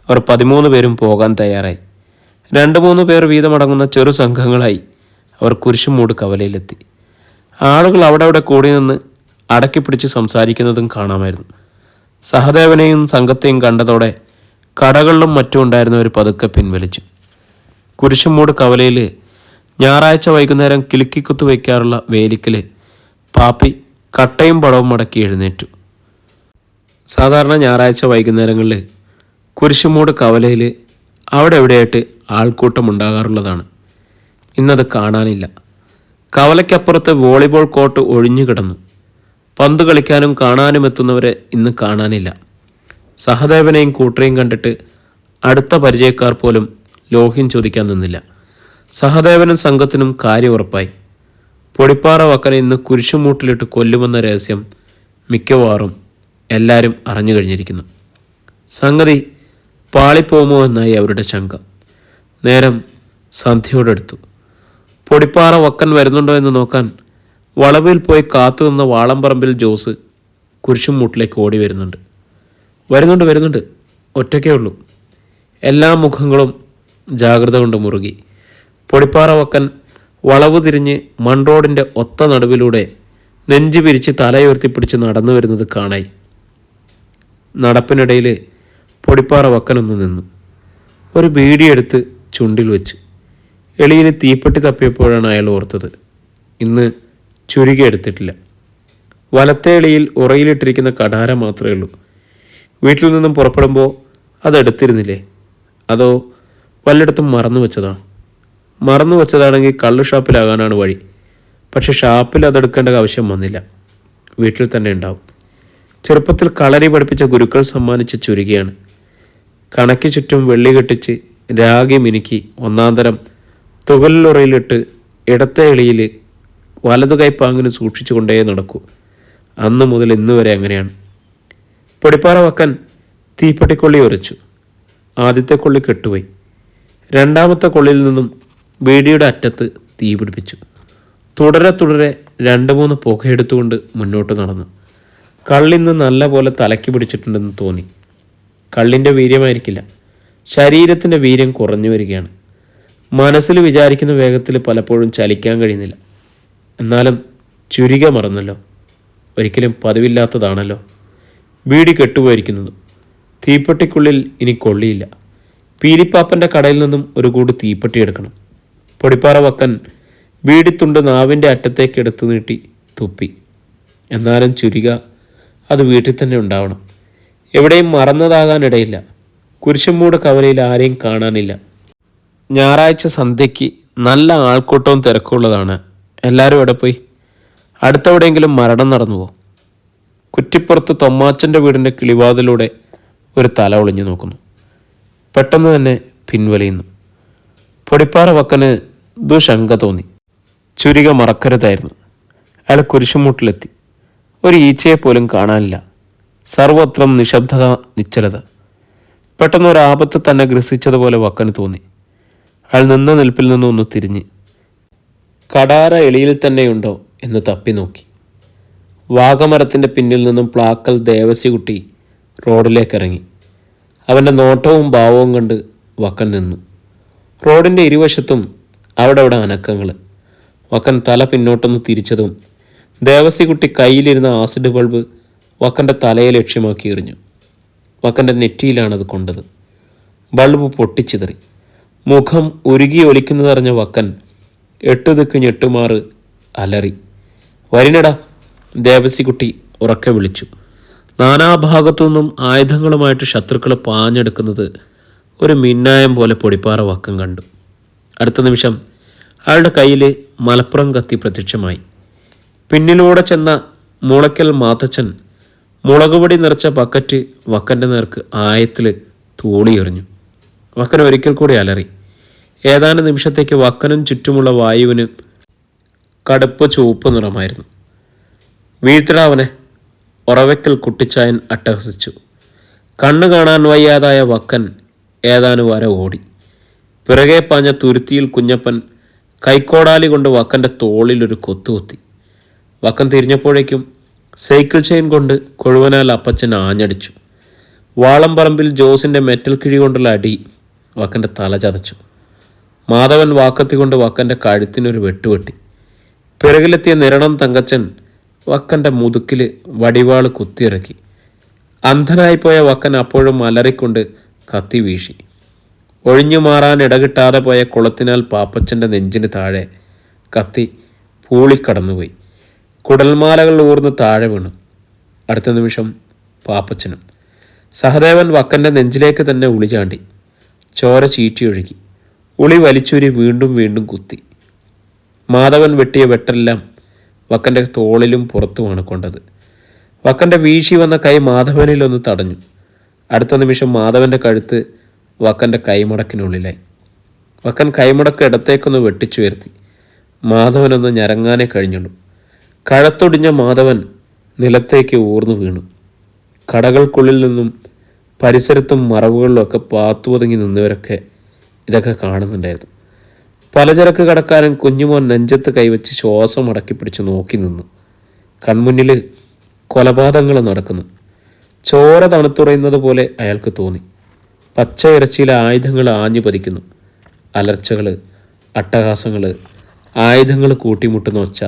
S1: അവർ 13 പേരും പോകാൻ തയ്യാറായി. 2-3 പേർ വീതമടങ്ങുന്ന ചെറു സംഘങ്ങളായി അവർ കുരിശുമൂട് കവലയിലെത്തി. ആളുകൾ അവിടെ കൂടി നിന്ന് അടക്കി പിടിച്ച് സംസാരിക്കുന്നതും കാണാമായിരുന്നു. സഹദേവനെയും സംഘത്തെയും കണ്ടതോടെ കടകളിലും മറ്റും ഉണ്ടായിരുന്നവർ പതുക്കെ പിൻവലിച്ചു. കുരിശുമൂട് കവലയിൽ ഞായറാഴ്ച വൈകുന്നേരം കിലുക്കിക്കുത്ത് വയ്ക്കാറുള്ള വേലിക്കൽ പാപ്പി കട്ടയും പടവും മടക്കി എഴുന്നേറ്റു. സാധാരണ ഞായറാഴ്ച വൈകുന്നേരങ്ങളിൽ കുരിശുമൂട് കവലയിൽ അവിടെ എവിടെയായിട്ട് ആൾക്കൂട്ടം ഉണ്ടാകാറുള്ളതാണ്. ഇന്നത് കാണാനില്ല. കവലയ്ക്കപ്പുറത്ത് വോളിബോൾ കോർട്ട് ഒഴിഞ്ഞു കിടന്നു. പന്ത് കളിക്കാനും കാണാനും എത്തുന്നവരെ ഇന്ന് കാണാനില്ല. സഹദേവനെയും കൂട്ടരെയും കണ്ടിട്ട് അടുത്ത പരിചയക്കാർ പോലും ലോഹ്യം ചോദിക്കാൻ നിന്നില്ല. സഹദേവനും സംഘത്തിനും കാര്യം ഉറപ്പായി. പൊടിപ്പാറ വക്കനെ ഇന്ന് കുരിശുമൂട്ടിലിട്ട് കൊല്ലുമെന്ന രഹസ്യം മിക്കവാറും എല്ലാവരും അറിഞ്ഞു കഴിഞ്ഞിരിക്കുന്നു. സംഗതി പാളിപ്പോമോ എന്നായി അവരുടെ ശങ്ക. നേരം സന്ധ്യയോടെടുത്തു. പൊടിപ്പാറ വക്കൻ വരുന്നുണ്ടോ എന്ന് നോക്കാൻ വളവിൽ പോയി കാത്തു നിന്ന വാളംപറമ്പിൽ ജോസ് കുരിശുമൂട്ടിലേക്ക് ഓടി വരുന്നുണ്ട്, ഒറ്റയ്ക്കേ ഉള്ളൂ. എല്ലാ മുഖങ്ങളും ജാഗ്രത കൊണ്ട് മുറുകി. പൊടിപ്പാറ വക്കൻ വളവ് തിരിഞ്ഞ് മൺറോഡിൻ്റെ ഒത്ത നടുവിലൂടെ നെഞ്ചു പിരിച്ച് തലയുയർത്തിപ്പിടിച്ച് നടന്നു വരുന്നത് കാണായി. നടപ്പിനിടയിൽ പൊടിപ്പാറ വക്കനൊന്ന് നിന്നു. ഒരു ബീഡിയെടുത്ത് ചുണ്ടിൽ വെച്ച്. എളിയിന് തീപ്പെട്ടി തപ്പിയപ്പോഴാണ് അയാൾ ഓർത്തത്, ഇന്ന് ചുരുക എടുത്തിട്ടില്ല. വലത്തെ എളിയിൽ ഉറയിലിട്ടിരിക്കുന്ന കടാര മാത്രമേ ഉള്ളൂ. വീട്ടിൽ നിന്നും പുറപ്പെടുമ്പോൾ അതെടുത്തിരുന്നില്ലേ? അതോ വല്ലയിടത്തും മറന്നു വെച്ചതാണോ? മറന്നു വെച്ചതാണെങ്കിൽ കള്ള് ഷാപ്പിലാകാനാണ് വഴി. പക്ഷെ ഷാപ്പിൽ അതെടുക്കേണ്ട ആവശ്യം വന്നില്ല, വീട്ടിൽ തന്നെ ഉണ്ടാവും. ചെറുപ്പത്തിൽ കളരി പഠിപ്പിച്ച ഗുരുക്കൾ സമ്മാനിച്ച ചുരുകയാണ്. കണയ്ക്ക് ചുറ്റും വെള്ളി കെട്ടിച്ച് രാഗി മിനുക്കി ഒന്നാന്തരം തുകലുറയിലിട്ട് ഇടത്തെ എളിയിൽ വലതു കൈപ്പാങ്ങിന് സൂക്ഷിച്ചു കൊണ്ടേ നടക്കൂ. അന്ന് മുതൽ ഇന്ന് വരെ അങ്ങനെയാണ്. പൊടിപ്പാറ വക്കൻ തീപ്പെട്ടിക്കൊള്ളി ഉരച്ചു. ആദ്യത്തെ കൊള്ളി കെട്ടുപോയി. രണ്ടാമത്തെ കൊള്ളിയിൽ നിന്നും ബീഡിയുടെ അറ്റത്ത് തീ പിടിപ്പിച്ചു. തുടരെ 2-3 പുകയെടുത്തുകൊണ്ട് മുന്നോട്ട് നടന്നു. കള്ളിന്ന് നല്ല പോലെ തലയ്ക്ക് പിടിച്ചിട്ടുണ്ടെന്ന് തോന്നി. കള്ളിൻ്റെ വീര്യമായിരിക്കില്ല, ശരീരത്തിൻ്റെ വീര്യം കുറഞ്ഞു വരികയാണ്. മനസ്സിൽ വിചാരിക്കുന്ന വേഗത്തിൽ പലപ്പോഴും ചലിക്കാൻ കഴിയുന്നില്ല. എന്നാലും ചുരിക മറന്നല്ലോ, ഒരിക്കലും പതിവില്ലാത്തതാണല്ലോ. ബീഡി കെട്ടുപോയിരിക്കുന്നത്. തീപ്പെട്ടിക്കുള്ളിൽ ഇനി കൊള്ളിയില്ല. പീലിപ്പാപ്പൻ്റെ കടയിൽ നിന്നും ഒരു കൂടി തീപ്പെട്ടി എടുക്കണം. പൊടിപ്പാറ വക്കൻ ബീഡിത്തുണ്ട് നാവിൻ്റെ അറ്റത്തേക്ക് എടുത്തു നീട്ടി തുപ്പി. എന്നാലും ചുരിക അത് വീട്ടിൽ തന്നെ ഉണ്ടാവണം. എവിടെയും മറന്നതാകാനിടയില്ല. കുരിശുമൂട് കവലയിൽ ആരെയും കാണാനില്ല. ഞായറാഴ്ച സന്ധ്യയ്ക്ക് നല്ല ആൾക്കൂട്ടവും തിരക്കുള്ളതാണ്. എല്ലാവരും എവിടെ പോയി? അടുത്തെവിടെയെങ്കിലും മരണം നടന്നുവോ? കുറ്റിപ്പുറത്ത് തൊമ്മാച്ചൻ്റെ വീടിൻ്റെ കിളിവാതിലൂടെ ഒരു തല ഒളിഞ്ഞു നോക്കുന്നു. പെട്ടെന്ന് തന്നെ പിൻവലിയുന്നു. പൊടിപ്പാറ വക്കന് ദുശങ്ക തോന്നി. ചുരിക മറക്കരുതായിരുന്നു. അയാൾ കുരിശുമൂട്ടിലെത്തി. ഒരു ഈച്ചയെ പോലും കാണാനില്ല. സർവത്രം നിശബ്ദത, നിശ്ചലത. പെട്ടെന്ന് ഒരു ആപത്ത് തന്നെ ഗ്രസിച്ചതുപോലെ വക്കന് തോന്നി. അയാൾ നിന്ന നിൽപ്പിൽ നിന്നും ഒന്ന് തിരിഞ്ഞ് കടാര എളിയിൽ തന്നെയുണ്ടോ എന്ന് തപ്പി നോക്കി. വാഗമരത്തിൻ്റെ പിന്നിൽ നിന്നും പ്ലാക്കൽ ദേവസികുട്ടി റോഡിലേക്കിറങ്ങി. അവൻ്റെ നോട്ടവും ഭാവവും കണ്ട് വക്കൻ നിന്നു. റോഡിൻ്റെ ഇരുവശത്തും അവിടെ അനക്കങ്ങൾ. വക്കൻ തല പിന്നോട്ടൊന്ന് തിരിച്ചതും ദേവസികുട്ടി കയ്യിലിരുന്ന ആസിഡ് ബൾബ് വക്കൻ്റെ തലയെ ലക്ഷ്യമാക്കി എറിഞ്ഞു. വക്കൻ്റെ നെറ്റിയിലാണത് കൊണ്ടത്. ബൾബ് പൊട്ടിച്ചിതറി. മുഖം ഉരുകി ഒലിക്കുന്നതറിഞ്ഞ വക്കൻ 8 ദിക്ക് ഞെട്ടുമാറ് അലറി. വരിനടാ, ദേവസികുട്ടി ഉറക്കെ വിളിച്ചു. നാനാഭാഗത്തു നിന്നും ആയുധങ്ങളുമായിട്ട് ശത്രുക്കൾ പാഞ്ഞെടുക്കുന്നത് ഒരു മിന്നായം പോലെ പൊടിപ്പാറ വക്കം കണ്ടു. അടുത്ത നിമിഷം അയാളുടെ കയ്യിൽ മലപ്പുറം കത്തി പ്രത്യക്ഷമായി. പിന്നിലൂടെ ചെന്ന മുളയ്ക്കൽ മാത്തച്ഛൻ മുളകുപൊടി നിറച്ച ബക്കറ്റ് വക്കൻ്റെ നേർക്ക് ആയത്തിൽ തൂളിയെറിഞ്ഞു. വക്കൻ ഒരിക്കൽ കൂടി അലറി. ഏതാനും നിമിഷത്തേക്ക് വക്കനും ചുറ്റുമുള്ള വായുവിന് കടുപ്പ് ചുവപ്പ് നിറമായിരുന്നു. വീഴ്ത്തിടാവനെ, ഉറവയ്ക്കൽ കുട്ടിച്ചായൻ അട്ടഹസിച്ചു. കണ്ണു കാണാൻ വയ്യാതായ വക്കൻ ഏതാനും വര ഓടി. പിറകെ പാഞ്ഞ തുരുത്തിയിൽ കുഞ്ഞപ്പൻ കൈക്കോടാലി കൊണ്ട് വക്കൻ്റെ തോളിലൊരു കൊത്തുകൊത്തി. വക്കൻ തിരിഞ്ഞപ്പോഴേക്കും സൈക്കിൾ ചെയിൻ കൊണ്ട് കൊഴുവനാൽ അപ്പച്ചൻ ആഞ്ഞടിച്ചു. വാളംപറമ്പിൽ ജോസിൻ്റെ മെറ്റൽ കിഴി കൊണ്ടുള്ള അടി വക്കൻ്റെ തല ചതച്ചു. മാധവൻ വാക്കത്തി കൊണ്ട് വക്കൻ്റെ കഴുത്തിനൊരു വെട്ടുവെട്ടി. പിറകിലെത്തിയ നിരണം തങ്കച്ചൻ വക്കൻ്റെ മുതുക്കിൽ വടിവാൾ കുത്തിയിറക്കി. അന്ധനായിപ്പോയ വക്കൻ അപ്പോഴും അലറിക്കൊണ്ട് കത്തി വീശി. ഒഴിഞ്ഞു മാറാൻ ഇടകിട്ടാതെ പോയ കുളത്തിനാൽ പാപ്പച്ചൻ്റെ നെഞ്ചിന് താഴെ കത്തി പൂളിക്കടന്നുപോയി. കുടൽമാലകൾ ഊർന്ന് താഴെ വീണു. അടുത്ത നിമിഷം പാപ്പച്ചനും. സഹദേവൻ വക്കൻ്റെ നെഞ്ചിലേക്ക് തന്നെ ഉളി ചാണ്ടി. ചോര ചീറ്റിയൊഴുകി. ഉളി വലിച്ചൂരി വീണ്ടും വീണ്ടും കുത്തി. മാധവൻ വെട്ടിയ വെട്ടെല്ലാം വക്കൻ്റെ തോളിലും പുറത്തുമാണ് കൊണ്ടത്. വക്കൻ്റെ വീശി വന്ന കൈ മാധവനിലൊന്ന് തടഞ്ഞു. അടുത്ത നിമിഷം മാധവൻ്റെ കഴുത്ത് വക്കൻ്റെ കൈമടക്കിനുള്ളിലായി. വക്കൻ കൈമടക്ക് ഇടത്തേക്കൊന്ന് വെട്ടിച്ചുയർത്തി. മാധവനൊന്ന് ഞരങ്ങാനേ കഴിഞ്ഞുള്ളൂ. കഴത്തൊടിഞ്ഞ മാധവൻ നിലത്തേക്ക് ഊർന്നു വീണു. കടകൾക്കുള്ളിൽ നിന്നും പരിസരത്തും മറവുകളിലൊക്കെ പാത്തുപതുങ്ങി നിന്നവരൊക്കെ ഇതൊക്കെ കാണുന്നുണ്ടായിരുന്നു. പലചരക്ക് കടക്കാരൻ കുഞ്ഞുമോൻ നെഞ്ചത്ത് കൈവച്ച് ശ്വാസം അടക്കി പിടിച്ച് നോക്കി നിന്നു. കൺമുന്നിൽ കൊലപാതകങ്ങൾ നടക്കുന്നു. ചോര തണുത്തുറയുന്നത് പോലെ അയാൾക്ക് തോന്നി. പച്ച ഇറച്ചിയിലെ ആയുധങ്ങൾ ആഞ്ഞു പതിക്കുന്നു. അലർച്ചകൾ, അട്ടഹാസങ്ങൾ, ആയുധങ്ങൾ കൂട്ടിമുട്ടുന്ന ഒച്ച.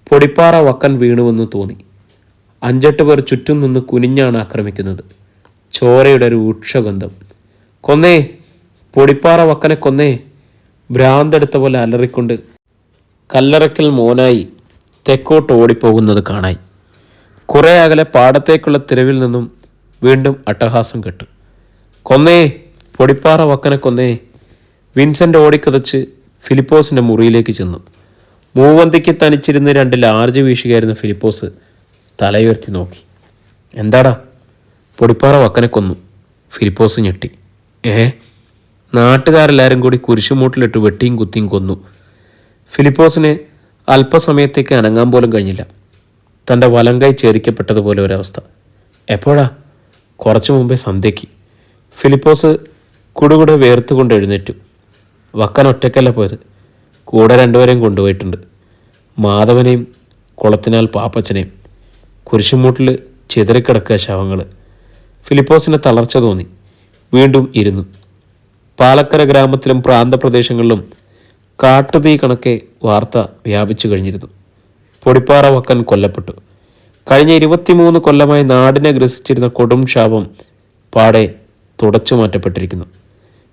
S1: പൊടിപ്പാറ വക്കൻ വീണുവെന്ന് തോന്നി. 5-8 പേർ ചുറ്റും നിന്ന് കുനിഞ്ഞാണ് ആക്രമിക്കുന്നത്. ചോരയുടെ രൂക്ഷഗന്ധം. കൊന്നേ, പൊടിപ്പാറ വക്കനെ കൊന്നേ! ഭ്രാന്തെടുത്ത പോലെ അലറിക്കൊണ്ട് കല്ലറയ്ക്കൽ മോനായി തെക്കോട്ട് ഓടിപ്പോകുന്നത് കാണായി. കുറേ അകലെ പാടത്തേക്കുള്ള തെരുവിൽ നിന്നും വീണ്ടും അട്ടഹാസം കേട്ടു. കൊന്നേ, പൊടിപ്പാറ വക്കനെ കൊന്നേ! വിൻസെൻ്റ് ഓടിക്കതച്ച് ഫിലിപ്പോസിൻ്റെ മുറിയിലേക്ക് ചെന്നു. മൂവന്തിക്ക് തനിച്ചിരുന്ന് 2 ലാർജ് വീശുകയായിരുന്ന ഫിലിപ്പോസ് തലയുയർത്തി നോക്കി. എന്താടാ? പൊടിപ്പാറ വക്കനെ കൊന്നു. ഫിലിപ്പോസ് ഞെട്ടി. നാട്ടുകാരെല്ലാവരും കൂടി കുരിശുമൂട്ടിലിട്ട് വെട്ടിയും കുത്തിയും കൊന്നു. ഫിലിപ്പോസിന് അല്പസമയത്തേക്ക് അനങ്ങാൻ പോലും കഴിഞ്ഞില്ല. തൻ്റെ വലങ്കൈ ഛേദിക്കപ്പെട്ടതുപോലെ ഒരവസ്ഥ. എപ്പോഴാ? കുറച്ചു മുമ്പേ സന്ധ്യയ്ക്ക്. ഫിലിപ്പോസ് കുടുകുടെ വേർത്തുകൊണ്ട് എഴുന്നേറ്റു. വക്കൻ ഒറ്റയ്ക്കല്ല പോയത്, കൂടെ 2 പേരെയും കൊണ്ടുപോയിട്ടുണ്ട്. മാധവനെയും കുളത്തിനാൽ പാപ്പച്ചനെയും. കുരിശുമൂട്ടിൽ ചിതറിക്കിടക്കുക ശവങ്ങൾ. ഫിലിപ്പോസിന് തളർച്ച തോന്നി. വീണ്ടും ഇരുന്നു. പാലക്കര ഗ്രാമത്തിലും പ്രാന്തപ്രദേശങ്ങളിലും കാട്ടുതീ കണക്കെ വാർത്ത വ്യാപിച്ചു കഴിഞ്ഞിരുന്നു. പൊടിപ്പാറ വക്കൻ കൊല്ലപ്പെട്ടു. കഴിഞ്ഞ 23 കൊല്ലമായി നാടിനെ ഗ്രസിച്ചിരുന്ന കൊടും ശാപം പാടെ തുടച്ചു മാറ്റപ്പെട്ടിരിക്കുന്നു.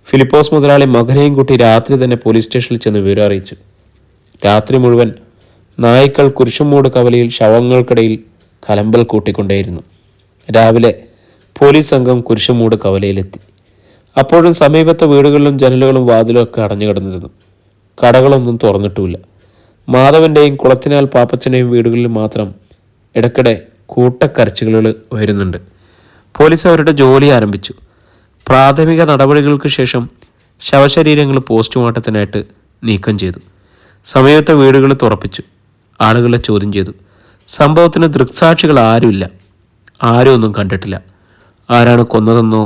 S1: ഫിലിപ്പോസ് മുതലാളി മകനെയും കൂട്ടി രാത്രി തന്നെ പോലീസ് സ്റ്റേഷനിൽ ചെന്ന് വിവരം അറിയിച്ചു. രാത്രി മുഴുവൻ നായ്ക്കൾ കുരിശുമൂട് കവലയിൽ ശവങ്ങൾക്കിടയിൽ കലമ്പൽ കൂട്ടിക്കൊണ്ടേയിരുന്നു. രാവിലെ പോലീസ് സംഘം കുരിശുമൂട് കവലയിലെത്തി. അപ്പോഴും സമീപത്തെ വീടുകളിലും ജനലുകളും വാതിലും ഒക്കെ അടഞ്ഞു കിടന്നിരുന്നു. കടകളൊന്നും തുറന്നിട്ടുമില്ല. മാധവൻ്റെയും കുളത്തിനാൽ പാപ്പച്ചൻ്റെയും വീടുകളിൽ മാത്രം ഇടയ്ക്കിടെ കൂട്ടക്കരച്ചുകൾ വരുന്നുണ്ട്. പോലീസ് അവരുടെ ജോലി ആരംഭിച്ചു. പ്രാഥമിക നടപടികൾക്ക് ശേഷം ശവശരീരങ്ങൾ പോസ്റ്റ്മോർട്ടത്തിനായിട്ട് നീക്കം ചെയ്തു. സമീപത്തെ വീടുകൾ തുറപ്പിച്ചു. ആളുകളെ ചോദ്യം ചെയ്തു. സംഭവത്തിന് ദൃക്സാക്ഷികൾ ആരുമില്ല. ആരും ഒന്നും കണ്ടിട്ടില്ല. ആരാണ് കൊന്നതെന്നോ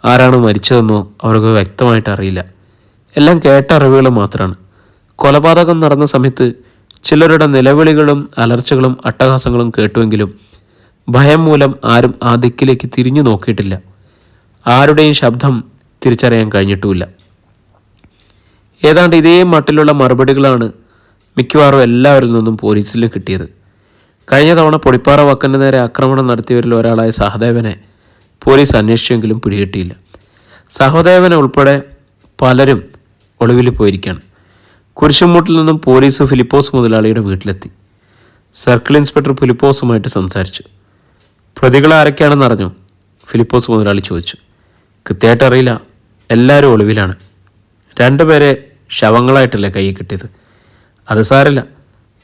S1: ആരാണ് മരിച്ചതെന്നോ അവർക്ക് വ്യക്തമായിട്ട് അറിയില്ല. എല്ലാം കേട്ട അറിവുകൾ മാത്രമാണ്. കൊലപാതകം നടന്ന സമയത്ത് ചിലരുടെ നിലവിളികളും അലർച്ചകളും അട്ടഹാസങ്ങളും കേട്ടുവെങ്കിലും ഭയം മൂലം ആരും ആ ദിക്കിലേക്ക് തിരിഞ്ഞു നോക്കിയിട്ടില്ല. ആരുടെയും ശബ്ദം തിരിച്ചറിയാൻ കഴിഞ്ഞിട്ടുമില്ല. ഏതാണ്ട് ഇതേ മട്ടിലുള്ള മറുപടികളാണ് മിക്കവാറും എല്ലാവരിൽ നിന്നും പോലീസിൽ കിട്ടിയത്. കഴിഞ്ഞ തവണ പൊടിപ്പാറ വക്കന് നേരെ ആക്രമണം നടത്തിയവരിൽ ഒരാളായ സഹദേവനെ പോലീസ് അന്വേഷിച്ചെങ്കിലും പിടികിട്ടിയില്ല. സഹദേവനെ ഉൾപ്പെടെ പലരും ഒളിവിൽ പോയിരിക്കുകയാണ്. കുരിശുമൂട്ടിൽ നിന്നും പോലീസ് ഫിലിപ്പോസ് മുതലാളിയുടെ വീട്ടിലെത്തി. സർക്കിൾ ഇൻസ്പെക്ടർ ഫിലിപ്പോസുമായിട്ട് സംസാരിച്ചു. പ്രതികൾ ആരൊക്കെയാണെന്ന് അറിഞ്ഞു? ഫിലിപ്പോസ് മുതലാളി ചോദിച്ചു. കൃത്യമായിട്ട് അറിയില്ല, എല്ലാവരും ഒളിവിലാണ്. 2 പേരെ ശവങ്ങളായിട്ടല്ലേ കൈ കിട്ടിയത്. അത് സാരമില്ല,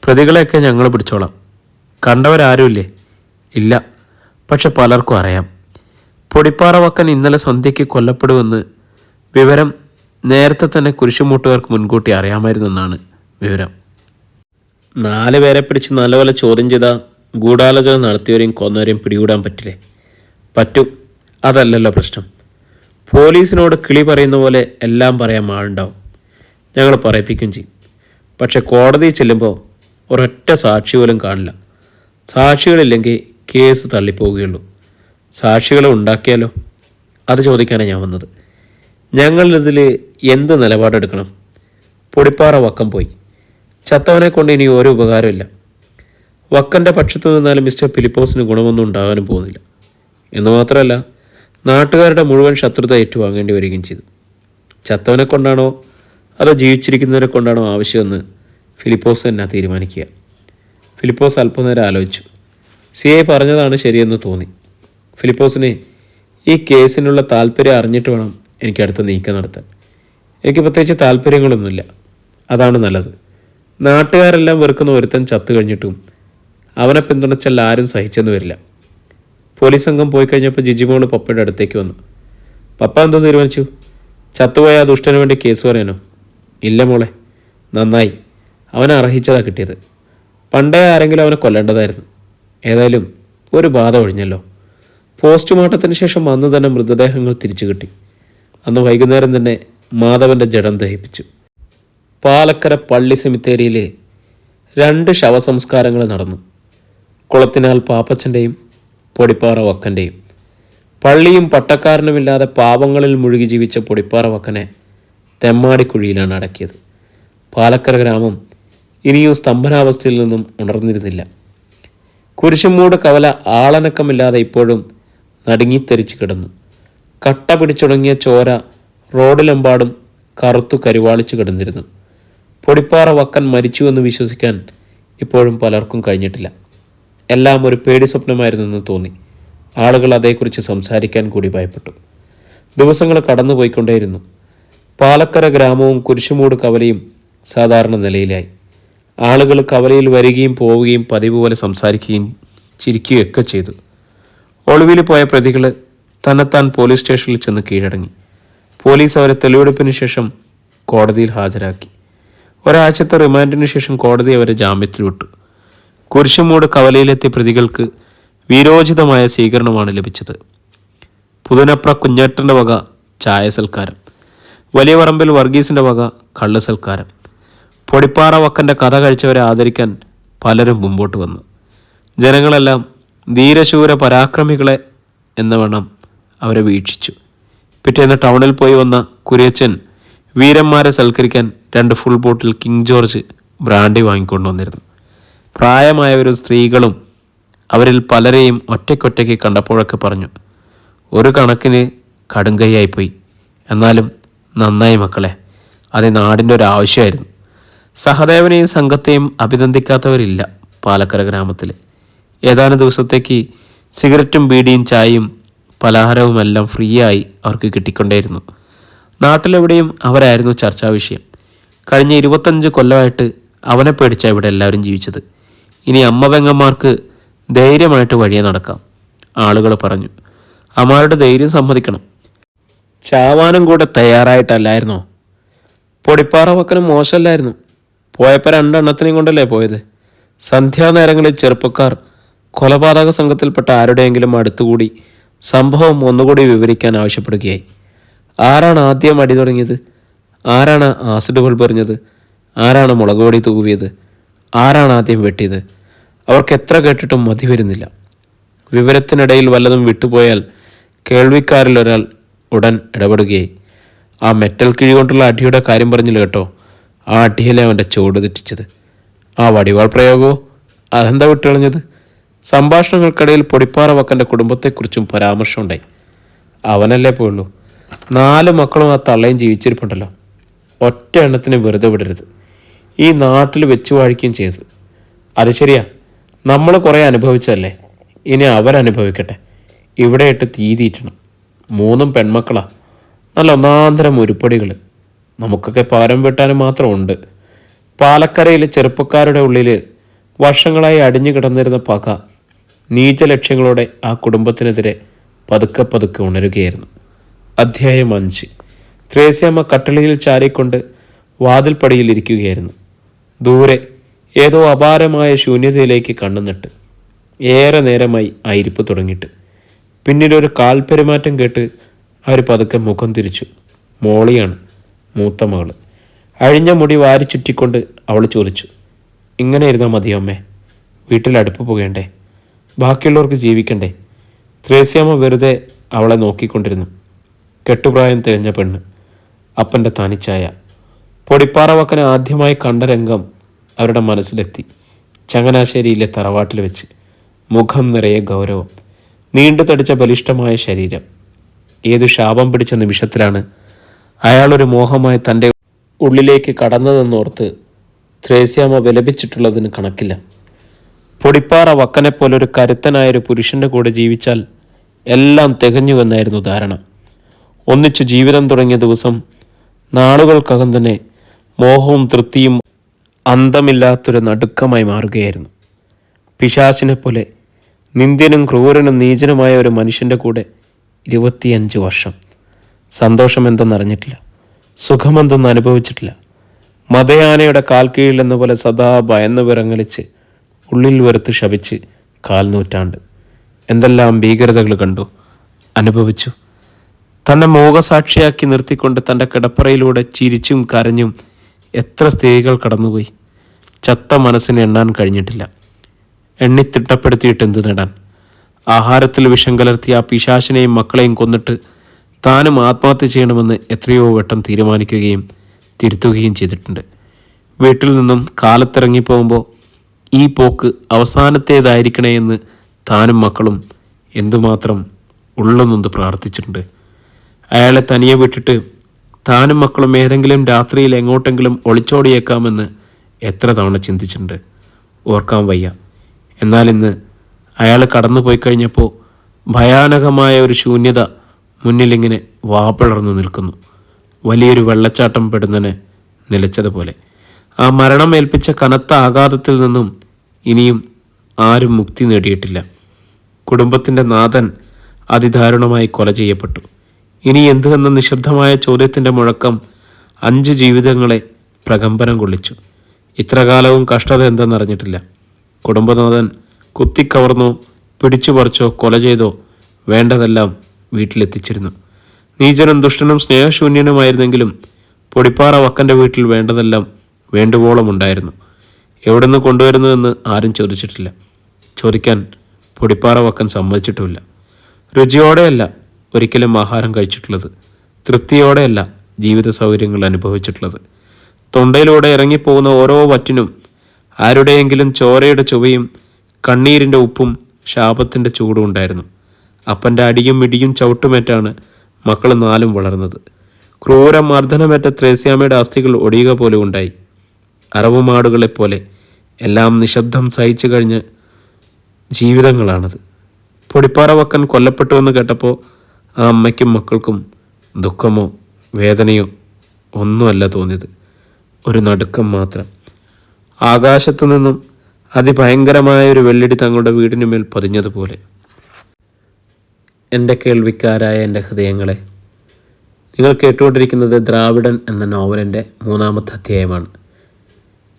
S1: പ്രതികളെയൊക്കെ ഞങ്ങൾ പിടിച്ചോളാം. കണ്ടവരാരുമില്ലേ? ഇല്ല, പക്ഷെ പലർക്കും അറിയാം. പൊടിപ്പാറ വക്കൻ ഇന്നലെ സന്ധ്യയ്ക്ക് കൊല്ലപ്പെടുമെന്ന് വിവരം നേരത്തെ തന്നെ കുരിശുമൂട്ടുകാർക്ക് മുൻകൂട്ടി അറിയാമായിരുന്നെന്നാണ് വിവരം. 4 പേരെ പിടിച്ച് നല്ലപോലെ ചോദ്യം ചെയ്താൽ ഗൂഢാലോചന നടത്തിയവരെയും കൊന്നവരെയും പിടികൂടാൻ പറ്റില്ലേ? പറ്റും, അതല്ലല്ലോ പ്രശ്നം. പോലീസിനോട് കിളി പറയുന്ന പോലെ എല്ലാം പറയാൻ ആളുണ്ടാവും. ഞങ്ങൾ പറയിപ്പിക്കുകയും ചെയ്യും. പക്ഷെ കോടതിയിൽ ചെല്ലുമ്പോൾ ഒരൊറ്റ സാക്ഷി പോലും കാണില്ല. സാക്ഷികളില്ലെങ്കിൽ കേസ് തള്ളിപ്പോവുകയുള്ളൂ. സാക്ഷികളെ ഉണ്ടാക്കിയാലോ? അത് ചോദിക്കാനാണ് ഞാൻ വന്നത്. ഞങ്ങളിതിൽ എന്ത് നിലപാടെടുക്കണം? പൊടിപ്പാറ വക്കം പോയി. ചത്തവനെ കൊണ്ട് ഇനി ഒരു ഉപകാരമില്ല. വക്കൻ്റെ പക്ഷത്തു നിന്നാലും മിസ്റ്റർ ഫിലിപ്പോസിന് ഗുണമൊന്നും ഉണ്ടാകാനും പോകുന്നില്ല. എന്ന് മാത്രമല്ല, നാട്ടുകാരുടെ മുഴുവൻ ശത്രുത ഏറ്റുവാങ്ങേണ്ടി വരികയും ചെയ്തു. ചത്തവനെ കൊണ്ടാണോ അതോ ജീവിച്ചിരിക്കുന്നവരെ കൊണ്ടാണോ ആവശ്യമെന്ന് ഫിലിപ്പോസ് തന്നെ തീരുമാനിക്കുക. ഫിലിപ്പോസ് അല്പനേരം ആലോചിച്ചു. CI പറഞ്ഞതാണ് ശരിയെന്ന് തോന്നി. ഫിലിപ്പോസിനെ ഈ കേസിനുള്ള താല്പര്യം അറിഞ്ഞിട്ട് വേണം എനിക്ക് അടുത്ത നീക്കം നടത്താൻ. എനിക്ക് പ്രത്യേകിച്ച് താല്പര്യങ്ങളൊന്നുമില്ല. അതാണ് നല്ലത്. നാട്ടുകാരെല്ലാം വെറുക്കുന്ന ഒരുത്തൻ ചത്തു കഴിഞ്ഞിട്ടും അവനെ പിന്തുണച്ചാൽ ആരും സഹിച്ചെന്ന് വരില്ല. പോലീസ് സംഘം പോയി കഴിഞ്ഞപ്പോൾ ജിജിമോള് പപ്പയുടെ അടുത്തേക്ക് വന്നു. പപ്പ എന്തോ തീരുമാനിച്ചു? ചത്തുപോയ ആ ദുഷ്ടന് വേണ്ടി കേസ് പറയാനോ? ഇല്ല മോളെ, നന്നായി. അവനെ അർഹിച്ചതാണ് കിട്ടിയത്. പണ്ടേ ആരെങ്കിലും അവനെ കൊല്ലേണ്ടതായിരുന്നു. ഏതായാലും ഒരു ബാധ ഒഴിഞ്ഞല്ലോ. പോസ്റ്റ്മോർട്ടത്തിന് ശേഷം അന്ന് തന്നെ മൃതദേഹങ്ങൾ തിരിച്ചു കിട്ടി. അന്ന് വൈകുന്നേരം തന്നെ മാധവൻ്റെ ജഡം ദഹിപ്പിച്ചു. പാലക്കര പള്ളി സെമിത്തേരിയിൽ 2 ശവസംസ്കാരങ്ങൾ നടന്നു. കുളത്തിനാൽ പാപ്പച്ചൻ്റെയും പൊടിപ്പാറ വക്കൻ്റെയും. പള്ളിയും പട്ടക്കാരനുമില്ലാതെ പാവങ്ങളിൽ മുഴുകി ജീവിച്ച പൊടിപ്പാറ വക്കനെ തെമ്മാടിക്കുഴിയിലാണ് അടക്കിയത്. പാലക്കര ഗ്രാമം ഇനിയും സ്തംഭനാവസ്ഥയിൽ നിന്നും ഉണർന്നിരുന്നില്ല. കുരിശുമൂട് കവല ആളനക്കമില്ലാതെ ഇപ്പോഴും നടുങ്ങിത്തെറിച്ച് കിടന്നു. കട്ട പിടിച്ചുടങ്ങിയ ചോര റോഡിലെമ്പാടും കറുത്തു കരുവാളിച്ചു കിടന്നിരുന്നു. പൊടിപ്പാറ വക്കൻ മരിച്ചുവെന്ന് വിശ്വസിക്കാൻ ഇപ്പോഴും പലർക്കും കഴിഞ്ഞിട്ടില്ല. എല്ലാം ഒരു പേടി സ്വപ്നമായിരുന്നെന്ന് തോന്നി. ആളുകൾ അതേക്കുറിച്ച് സംസാരിക്കാൻ കൂടി ഭയപ്പെട്ടു. ദിവസങ്ങൾ കടന്നുപോയിക്കൊണ്ടേയിരുന്നു. പാലക്കര ഗ്രാമവും കുരിശുമൂട് കവലയും സാധാരണ നിലയിലായി. ആളുകൾ കവലയിൽ വരികയും പോവുകയും പതിവ് പോലെ സംസാരിക്കുകയും ചിരിക്കുകയൊക്കെ ചെയ്തു. ഒളിവിൽ പോയ പ്രതികൾ തന്നെത്താൻ പോലീസ് സ്റ്റേഷനിൽ ചെന്ന് കീഴടങ്ങി. പോലീസ് അവരെ തെളിവെടുപ്പിന് ശേഷം കോടതിയിൽ ഹാജരാക്കി. ഒരാഴ്ചത്തെ റിമാൻഡിന് ശേഷം കോടതി അവരെ ജാമ്യത്തിൽ വിട്ടു. കുരിശുമൂട് കവലയിലെത്തിയ പ്രതികൾക്ക് വീരോചിതമായ സ്വീകരണമാണ് ലഭിച്ചത്. പുതുനപ്ര കുഞ്ഞേട്ടൻ്റെ വക ചായ സൽക്കാരം, വലിയ പറമ്പിൽ വർഗീസിൻ്റെ വക കള്ള് സൽക്കാരം. പൊടിപ്പാറ വക്കൻ്റെ കഥ കഴിച്ചവരെ ആദരിക്കാൻ പലരും മുമ്പോട്ട് വന്നു. ജനങ്ങളെല്ലാം ധീരശൂര പരാക്രമികളെ എന്ന വണ്ണം അവരെ വീക്ഷിച്ചു. പിറ്റേന്ന് ടൗണിൽ പോയി വന്ന കുര്യച്ചൻ വീരന്മാരെ സൽക്കരിക്കാൻ 2 full bottle King George brandy വാങ്ങിക്കൊണ്ടുവന്നിരുന്നു. പ്രായമായവരും സ്ത്രീകളും അവരിൽ പലരെയും ഒറ്റയ്ക്കൊറ്റയ്ക്ക് കണ്ടപ്പോഴൊക്കെ പറഞ്ഞു, ഒരു കണക്കിന് കടുങ്കൈയായിപ്പോയി, എന്നാലും നന്നായി മക്കളെ, അത് നാടിൻ്റെ ഒരു ആവശ്യമായിരുന്നു. സഹദേവനെയും സംഘത്തെയും അഭിനന്ദിക്കാത്തവരില്ല പാലക്കര ഗ്രാമത്തിൽ. ഏതാനും ദിവസത്തേക്ക് സിഗരറ്റും ബീഡിയും ചായയും പലഹാരവുമെല്ലാം ഫ്രീ ആയി അവർക്ക് കിട്ടിക്കൊണ്ടേയിരുന്നു. നാട്ടിലെവിടെയും അവരായിരുന്നു ചർച്ചാ വിഷയം. കഴിഞ്ഞ 25 കൊല്ലമായിട്ട് അവനെ പേടിച്ചാണ് ഇവിടെ എല്ലാവരും ജീവിച്ചത്. ഇനി അമ്മ പെങ്ങന്മാർക്ക് ധൈര്യമായിട്ട് വഴിയെ നടക്കാം, ആളുകൾ പറഞ്ഞു. അമ്മാരുടെ ധൈര്യം സമ്മതിക്കണം. ചാവാനും കൂടെ തയ്യാറായിട്ടല്ലായിരുന്നോ? പൊടിപ്പാറ വക്കനും മോശമല്ലായിരുന്നു. പോയപ്പോൾ 2 എണ്ണത്തിനെയും കൊണ്ടല്ലേ പോയത്. സന്ധ്യാനേരങ്ങളിൽ ചെറുപ്പക്കാർ കൊലപാതക സംഘത്തിൽപ്പെട്ട ആരുടെയെങ്കിലും അടുത്തുകൂടി സംഭവം ഒന്നുകൂടി വിവരിക്കാൻ ആവശ്യപ്പെടുകയായി. ആരാണ് ആദ്യം അടി തുടങ്ങിയത്? ആരാണ് ആസിഡ് ബൾബ് എറിഞ്ഞത്? ആരാണ് മുളക് പൊടി തൂവിയത്? ആരാണ് ആദ്യം വെട്ടിയത്? അവർക്ക് എത്ര കേട്ടിട്ടും മതി വരുന്നില്ല. വിവരത്തിനിടയിൽ വല്ലതും വിട്ടുപോയാൽ കേൾവിക്കാരിൽ ഒരാൾ ഉടൻ ഇടപെടുകയായി. ആ മെറ്റൽ കിഴി കൊണ്ടുള്ള അടിയുടെ കാര്യം പറഞ്ഞില്ല കേട്ടോ, ആ അടിയിലെ അവൻ്റെ ചുവട് തെറ്റിച്ചത്. ആ വടിവാൾ പ്രയോഗമോ, അതെന്താ വിട്ടുകളഞ്ഞത്? സംഭാഷണങ്ങൾക്കിടയിൽ പൊടിപ്പാറ വക്കൻ്റെ കുടുംബത്തെക്കുറിച്ചും പരാമർശമുണ്ടായി. അവനല്ലേ പോയുള്ളൂ, 4 മക്കളും ആ തള്ളയും ജീവിച്ചിരിപ്പുണ്ടല്ലോ. ഒറ്റ എണ്ണത്തിന് വെറുതെ വിടരുത്. ഈ നാട്ടിൽ വെച്ചു വാഴിക്കുകയും ചെയ്തത്. അത് ശരിയാ, നമ്മൾ കുറേ അനുഭവിച്ചതല്ലേ, ഇനി അവരനുഭവിക്കട്ടെ. ഇവിടെ ഇട്ട് തീ തീറ്റണം. 3 പെൺമക്കളാ, നല്ല ഒന്നാന്തരം ഉരുപ്പടികൾ. നമുക്കൊക്കെ പാരം വെട്ടാനും മാത്രമുണ്ട്. പാലക്കരയിലെ ചെറുപ്പക്കാരുടെ ഉള്ളിൽ വർഷങ്ങളായി അടിഞ്ഞു കിടന്നിരുന്ന പക നീച ലക്ഷ്യങ്ങളോടെ ആ കുടുംബത്തിനെതിരെ പതുക്കെ പതുക്കെ ഉണരുകയായിരുന്നു. അധ്യായം 5. ത്രേസ്യാമ്മ കട്ടളിയിൽ ചാരിക്കൊണ്ട് വാതിൽപ്പടിയിൽ ഇരിക്കുകയായിരുന്നു. ദൂരെ ഏതോ അപാരമായ ശൂന്യതയിലേക്ക് കണ്ണുനട്ട്. ഏറെ നേരമായി ആ ഇരിപ്പ് തുടങ്ങിയിട്ട്. പിന്നീടൊരു കാൽപെരുമാറ്റം കേട്ട് അവർ പതുക്കെ മുഖം തിരിച്ചു. മോളിയാണ്, മൂത്ത മകൾ. അഴിഞ്ഞ മുടി വാരി ചുറ്റിക്കൊണ്ട് അവൾ ചോദിച്ചു, ഇങ്ങനെ ഇരുന്നാൽ മതിയോ അമ്മേ? വീട്ടിൽ അടുപ്പ് പുകയണ്ടേ? ബാക്കിയുള്ളവർക്ക് ജീവിക്കണ്ടേ? ത്രേസ്യാമ്മ വെറുതെ അവളെ നോക്കിക്കൊണ്ടിരുന്നു. കെട്ടുപ്രായം തികഞ്ഞ പെണ്ണ്, അപ്പൻ്റെ തനിച്ചായ. പൊടിപ്പാറ വക്കനെ ആദ്യമായി കണ്ട രംഗം അവരുടെ മനസ്സിലെത്തി. ചങ്ങനാശ്ശേരിയിലെ തറവാട്ടിൽ വെച്ച്. മുഖം നിറയെ ഗൗരവം, നീണ്ടു തടിച്ച ബലിഷ്ഠമായ ശരീരം. ഏതു ശാപം പിടിച്ച നിമിഷത്തിലാണ് അയാളൊരു മോഹമായി തൻ്റെ ഉള്ളിലേക്ക് കടന്നതെന്നോർത്ത് ത്രേസ്യാമ്മ വിലപിച്ചിട്ടുള്ളതിന് കണക്കില്ല. പൊടിപ്പാറ വക്കനെപ്പോലൊരു കരുത്തനായൊരു പുരുഷൻ്റെ കൂടെ ജീവിച്ചാൽ എല്ലാം തികഞ്ഞുവെന്നായിരുന്നു ധാരണ. ഒന്നിച്ചു ജീവിതം തുടങ്ങിയ ദിവസം നാളുകൾക്കകം തന്നെ മോഹവും തൃപ്തിയും അന്തമില്ലാത്തൊരു നടുക്കമായി മാറുകയായിരുന്നു. പിശാചിനെ പോലെ നിന്ദ്യനും ക്രൂരനും നീചനുമായ ഒരു മനുഷ്യൻ്റെ കൂടെ 25 വർഷം. സന്തോഷം എന്തെന്നറിഞ്ഞിട്ടില്ല, സുഖമെന്തെന്ന് അനുഭവിച്ചിട്ടില്ല. മതയാനയുടെ കാൽ കീഴിലെന്ന പോലെ സദാ ഭയന്ന് വിറങ്ങലിച്ച് ഉള്ളിൽ വെറുത്ത് ശപിച്ച് 4 നൂറ്റാണ്ട്. എന്തെല്ലാം ഭീകരതകൾ കണ്ടു, അനുഭവിച്ചു. തന്നെ മോഹസാക്ഷിയാക്കി നിർത്തിക്കൊണ്ട് തൻ്റെ കിടപ്പറയിലൂടെ ചിരിച്ചും കരഞ്ഞും എത്ര സ്ത്രീകൾ കടന്നുപോയി. ചത്ത മനസ്സിന് എണ്ണാൻ കഴിഞ്ഞിട്ടില്ല. എണ്ണിത്തിട്ടപ്പെടുത്തിയിട്ട് എന്ത് നേടാൻ? ആഹാരത്തിൽ വിഷം കലർത്തി ആ പിശാചിനെയും മക്കളെയും കൊന്നിട്ട് താനും ആത്മഹത്യ ചെയ്യണമെന്ന് എത്രയോ വട്ടം തീരുമാനിക്കുകയും തിരുത്തുകയും ചെയ്തിട്ടുണ്ട്. വീട്ടിൽ നിന്നും കാലത്തിറങ്ങിപ്പോകുമ്പോൾ ഈ പോക്ക് അവസാനത്തേതായിരിക്കണേ എന്ന് താനും മക്കളും എന്തുമാത്രം ഉള്ളുനൊന്ന് പ്രാർത്ഥിച്ചിട്ടുണ്ട്. അയാളെ തനിയെ വിട്ടിട്ട് താനും മക്കളും ഏതെങ്കിലും രാത്രിയിൽ എങ്ങോട്ടെങ്കിലും ഒളിച്ചോടിയേക്കാമെന്ന് എത്ര തവണ ചിന്തിച്ചിട്ടുണ്ട്, ഓർക്കാൻ വയ്യ. എന്നാൽ ഇന്ന് അയാൾ കടന്നുപോയി കഴിഞ്ഞപ്പോൾ ഭയാനകമായ ഒരു ശൂന്യത മുന്നിലിങ്ങനെ വാപിളർന്നു നിൽക്കുന്നു. വലിയൊരു വെള്ളച്ചാട്ടം പെടുന്നതിന് നിലച്ചതുപോലെ. ആ മരണം ഏൽപ്പിച്ച കനത്ത ആഘാതത്തിൽ നിന്നും ഇനിയും ആരും മുക്തി നേടിയിട്ടില്ല. കുടുംബത്തിൻ്റെ നാഥൻ അതിദാരുണമായി കൊല ചെയ്യപ്പെട്ടു. ഇനി എന്ത് എന്ന നിശബ്ദമായ ചോദ്യത്തിൻ്റെ മുഴക്കം 5 ജീവിതങ്ങളെ പ്രകമ്പനം കൊള്ളിച്ചു. ഇത്രകാലവും കഷ്ടത എന്തെന്നറിഞ്ഞിട്ടില്ല. കുടുംബനാഥൻ കുത്തിക്കവർന്നോ പിടിച്ചു പറിച്ചോ കൊല ചെയ്തോ വേണ്ടതെല്ലാം വീട്ടിലെത്തിച്ചിരുന്നു. നീചനും ദുഷ്ടനും സ്നേഹശൂന്യനുമായിരുന്നെങ്കിലും പൊടിപ്പാറ വക്കൻ്റെ വീട്ടിൽ വേണ്ടതെല്ലാം വേണ്ടുവോളം ഉണ്ടായിരുന്നു. എവിടെ നിന്ന് കൊണ്ടുവരുന്നുവെന്ന് ആരും ചോദിച്ചിട്ടില്ല. ചോദിക്കാൻ പൊടിപ്പാറ വക്കൻ സമ്മതിച്ചിട്ടുമില്ല. രുചിയോടെയല്ല ഒരിക്കലും ആഹാരം കഴിച്ചിട്ടുള്ളത്, തൃപ്തിയോടെയല്ല ജീവിത സൗകര്യങ്ങൾ അനുഭവിച്ചിട്ടുള്ളത്. തൊണ്ടയിലൂടെ ഇറങ്ങിപ്പോകുന്ന ഓരോ വറ്റിനും ആരുടെയെങ്കിലും ചോരയുടെ ചുവയും കണ്ണീരിൻ്റെ ഉപ്പും ശാപത്തിൻ്റെ ചൂടും ഉണ്ടായിരുന്നു. അപ്പൻ്റെ അടിയും ഇടിയും ചവിട്ടുമേറ്റാണ് മക്കൾ 4 വളർന്നത്. ക്രൂര മർദ്ദനമേറ്റ ത്രേസ്യാമ്മയുടെ അസ്ഥികൾ ഒടിയുക പോലും ഉണ്ടായി. അറവുമാടുകളെപ്പോലെ എല്ലാം നിശബ്ദം സഹിച്ചു കഴിഞ്ഞ് ജീവിതങ്ങളാണത്. പൊടിപ്പാറ വക്കൻ കൊല്ലപ്പെട്ടുവെന്ന് കേട്ടപ്പോൾ ആ അമ്മയ്ക്കും മക്കൾക്കും ദുഃഖമോ വേദനയോ ഒന്നുമല്ല തോന്നിയത്, ഒരു നടുക്കം മാത്രം. ആകാശത്തു നിന്നും അതിഭയങ്കരമായ ഒരു വെള്ളിടി തങ്ങളുടെ വീടിനു മേൽ പതിഞ്ഞതുപോലെ. എൻ്റെ കേൾവിക്കാരായ എൻ്റെ ഹൃദയങ്ങളെ, നിങ്ങൾ കേട്ടുകൊണ്ടിരിക്കുന്നത് ദ്രാവിഡൻ എന്ന നോവലിൻ്റെ 3ാമത്തെ അധ്യായമാണ്.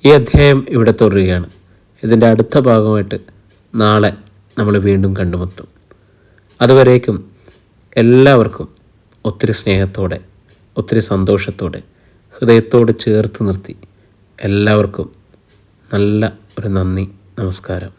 S1: ഈ അധ്യായം ഇവിടെ തുടരുകയാണ്. ഇതിൻ്റെ അടുത്ത ഭാഗമായിട്ട് നാളെ നമ്മൾ വീണ്ടും കണ്ടുമുട്ടും. അതുവരേക്കും എല്ലാവർക്കും ഒത്തിരി സ്നേഹത്തോടെ, ഒത്തിരി സന്തോഷത്തോടെ, ഹൃദയത്തോട് ചേർത്ത് നിർത്തി എല്ലാവർക്കും നല്ല ഒരു നന്ദി, നമസ്കാരം.